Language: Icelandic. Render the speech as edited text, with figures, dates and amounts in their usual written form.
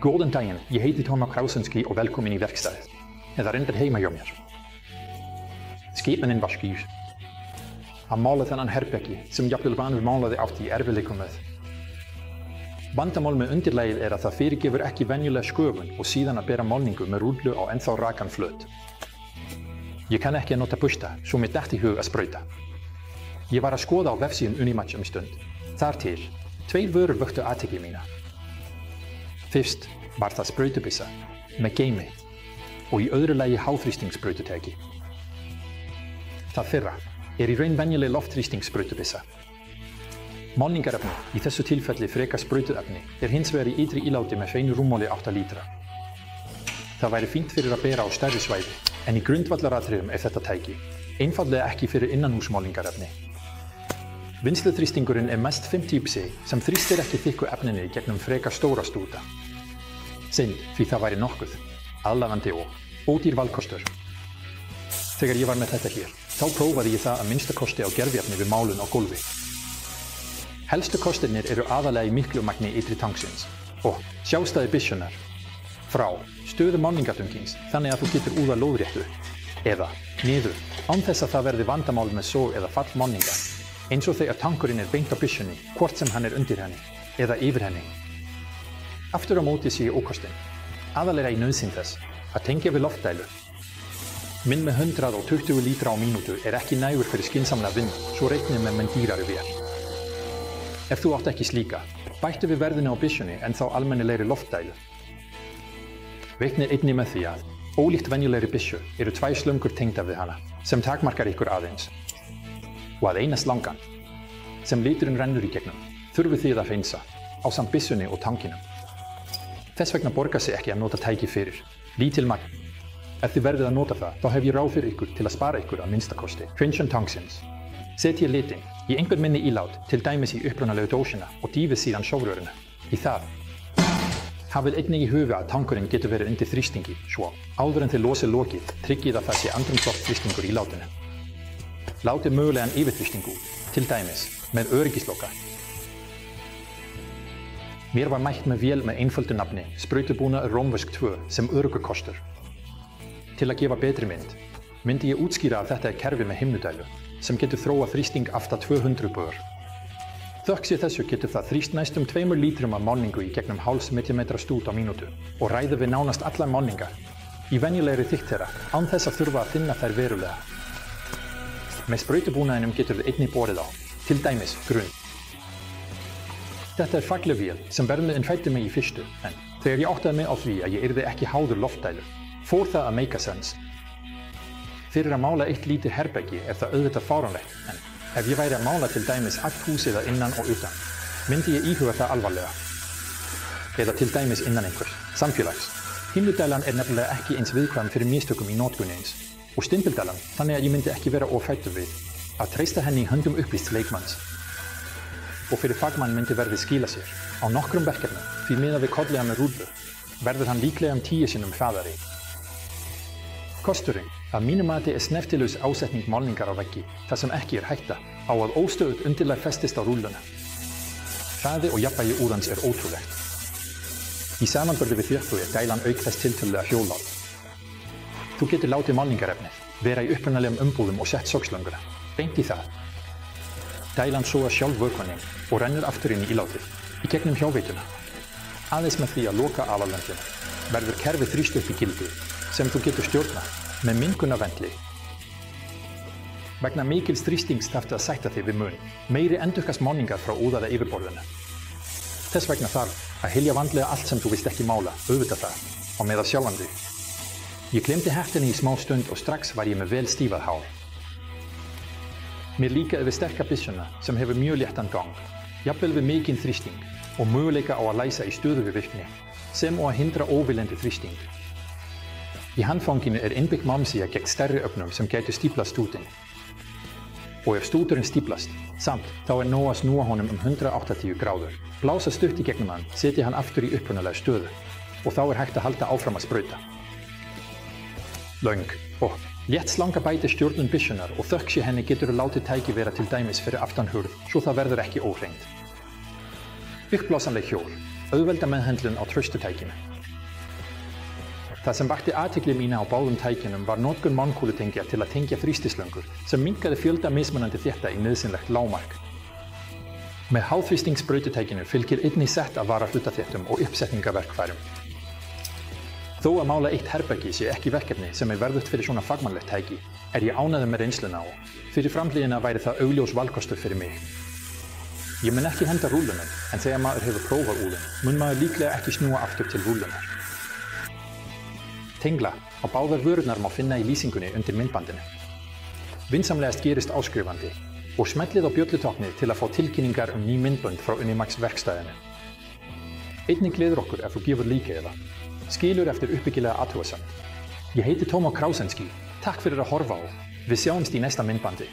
Góðan daginn, ég heiti Tómas Krausinski og velkomin í verkstæðið. Eða reyndar heima hjá mér. Skipunin var skýr. Að mála þennan herbergi sem jafnvel vanur málaði átti í erfiðleikum með. Vandamál með undirlagið að það fyrirgefur ekki venjulega sköfun og síðan að bera málningu með rúllu á ennþá rakan flöt. Ég kann ekki að nota bursta, svo mér datt í hug að sprauta. Ég var að skoða á vefsíðum Unimatch stund. Þar til, 2 vörur vöktu athygli mína. Fyrst var það sprautubissa með geimi og í öðru lagi háþrýstingsspraututæki. Það fyrra í raun venjuleg loftþrýstingssprautubissa. Málningarefni, í þessu tilfelli frekar sprautuefni, hins vegar í ytri íláti með hreinu rúmmáli 8 lítra. Það væri fínt fyrir að bera á stærri svæði, en í grundvallaratriðum þetta tæki einfaldlega ekki fyrir innanhúsmálningarefni. Vinnsluþrýstingurinn mest 50 psi sem þrýstir ekki þykku efninu gegnum frekar stóra stúta. Synd, því það væri nokkuð, aðlaðandi og ódýr valkostur. Þegar ég var með þetta hér, þá prófaði ég það að minnsta kosti á gerviefni við málun á gólfi. Helstu kostirnir aðalega í miklu magni ytri tanksins og sjálfstæði byssunnar frá stöðu málningadungins þannig að þú getur úða lóðréttu eða niður án þess að það verði vandamál með sog eða fall málningar eins og þegar tankurinn beint á byssunni hvort sem hann undir henni eða yfir henni. Aftur á móti sé ég ókostin, aðalega í nauðsyn þess að tengja við loftdælu. Minn með 120 lítra á mínútu ekki nægur fyrir skynsamlega vinnu, svo reiknið með dýrari vél. Ef þú átt ekki slíka, bættu við verðinu á byssunni en þá almennilegri loftdælu. Reiknið einnig með því að, ólíkt venjulegri byssu, 2 slöngur tengdar við hana, sem takmarkar ykkur aðeins. Og að eina slangan, sem liturinn rennur í gegnum, þurfið þið að hreinsa, ásamt byssunni og tankinum. Þess vegna borgar sig ekki að nota tæki fyrir, lítil magn. Ef þið verðið að nota það, þá hef ég ráð fyrir ykkur til að spara ykkur að minnsta kosti. Hreinsjun tanksins. Setjið litinn í einhvern minni ílát, til dæmis í upprunalegu dósina og dýfið síðan sjógröruna. Í það. Hafið einnig í huga að tankurinn getur verið undir þrýstingi, svo áður en þið losið lokið, tryggið að það sé andrúmsloftþrýstingur í látinu. Látið mögulegan yfirþrýsting út, til dæmis með öryggisloka. Mér var mætt með vél með einföldu nafni, sprautubúnaður rómversk 2 sem öryggukostur. Til að gefa betri mynd, myndi ég útskýra að þetta kerfi með himnudælu, sem getur þróað þrýsting allt að 200 bör. Þökk sé þessu getur það þrýst næstum 2 lítrum af málningu í gegnum hálfs millimetra stút á mínútu og ræður við nánast allar málningar, í venjulegri þykkt þeirra, án þess að þurfa að þynna þær verulega. Með sprautubúnaðinum getur við einnig borið á, til dæmis grunn. Þetta fagleg vél sem verðmiðinn hræddi mig í fyrstu, en þegar ég áttaði mig á því að ég yrði ekki háður loftdælu, fór það að make sense. Fyrir að mála eitt lítið herbergi það auðvitað fáránlegt, en ef ég væri að mála til dæmis allt húsið að innan og utan, myndi ég íhuga það alvarlega. Eða til dæmis innan einhvers samfélags. Himnudælan nefnilega ekki eins viðkvæm fyrir mistökum í notkun eins, og stimpildælan þannig að ég myndi ekki vera of hræddur við að treysta henni í höndum upplýsts leikmanns. Og fyrir fagmann myndi verðið skila sér á nokkrum verkefnum því miðað við kollega með rúllu verður hann líklega 10 sinnum hraðari. Kosturinn að mínu mati sneftilaus ásetning málningar á veggi þar sem ekki hætta á að óstöðugt undirlag festist á rúlluna. Hraði og jafnvægi úrans ótrúlegt. Í samanburði við þéttúi dælan auk þess tiltölulega hjólát. Þú getur látið málningarefnið vera í upprunalegum umbúðum og sett sogslönguna, beint í það. Dælan sogar sjálf vökvaninn og rennur aftur inn í ílátið, í gegnum hjáveituna. Aðeins með því að loka aðallöndinu verður kerfið þrýst upp í gildi sem þú getur stjórnað með mengunarventli. Vegna mikils þrýstings þarftu að sætta þig við mun, meiri endurkast málningar frá úðaða yfirborðinu. Þess vegna þarf að hylja vandlega allt sem þú vilt ekki mála, auðvitað það, á meðal sjálfan þig. Ég gleymdi hettinni í smá stund og strax var ég með vel stífað hár. Mér líkaði við sterka byssuna sem hefur mjög léttan gang, jafnvel við mikinn þrýsting og möguleika á að læsa í stöðugu virkni, sem og að hindra óviljandi þrýsting. Í handfanginu innbyggt mamsía gegn stærri öfnum sem gætu stíplast stútinn. Og ef stúturinn stíplast, samt þá nóg að snúa honum 180 gráður, blása stutt í gegnum hann, setja hann aftur í upprunalega stöðu og þá hægt að halda áfram að sprauta. Löng og létt slanga bæti stjórnun byssunnar og þökk sé henni getur látið tæki vera til dæmis fyrir aftan hurð svo það verður ekki óhreint. Uppblásanleg hjól, auðvelda meðhöndlun á traustutækinu. Það sem vakti athygli mína á báðum tækjunum var notkun mánkúlutengja til að tengja þrýstislöngur sem minnkaði fjölda mismunandi þétta í nauðsynlegt lágmark. Með háþrýstingsbraututækinu fylgir einnig sett af varahlutaþéttum og uppsetningaverkfærum. Þó að mála eitt herbergi sé ekki verkefni sem verðugt fyrir svona fagmannlegt tæki, ég ánægður með reynsluna og fyrir framtíðina væri það augljós valkostur fyrir mig. Ég mun ekki henda rúllunum, en þegar maður hefur prófað úlun, mun maður líklega ekki snúa aftur til rúllunar. Tengla á báðar vörurnar má finna í lýsingunni undir myndbandinu. Vinsamlegast gerist áskrifandi og smellið á bjöllutáknið til að fá tilkynningar ný myndbönd frá Unimax verkstæðinu. Einnig gleður okkur ef þú gefur líka eða skilur eftir uppbyggilega athugasemd. Ég heiti Tómas Krausenski, takk fyrir að horfa og við sjáumst í næsta myndbandi.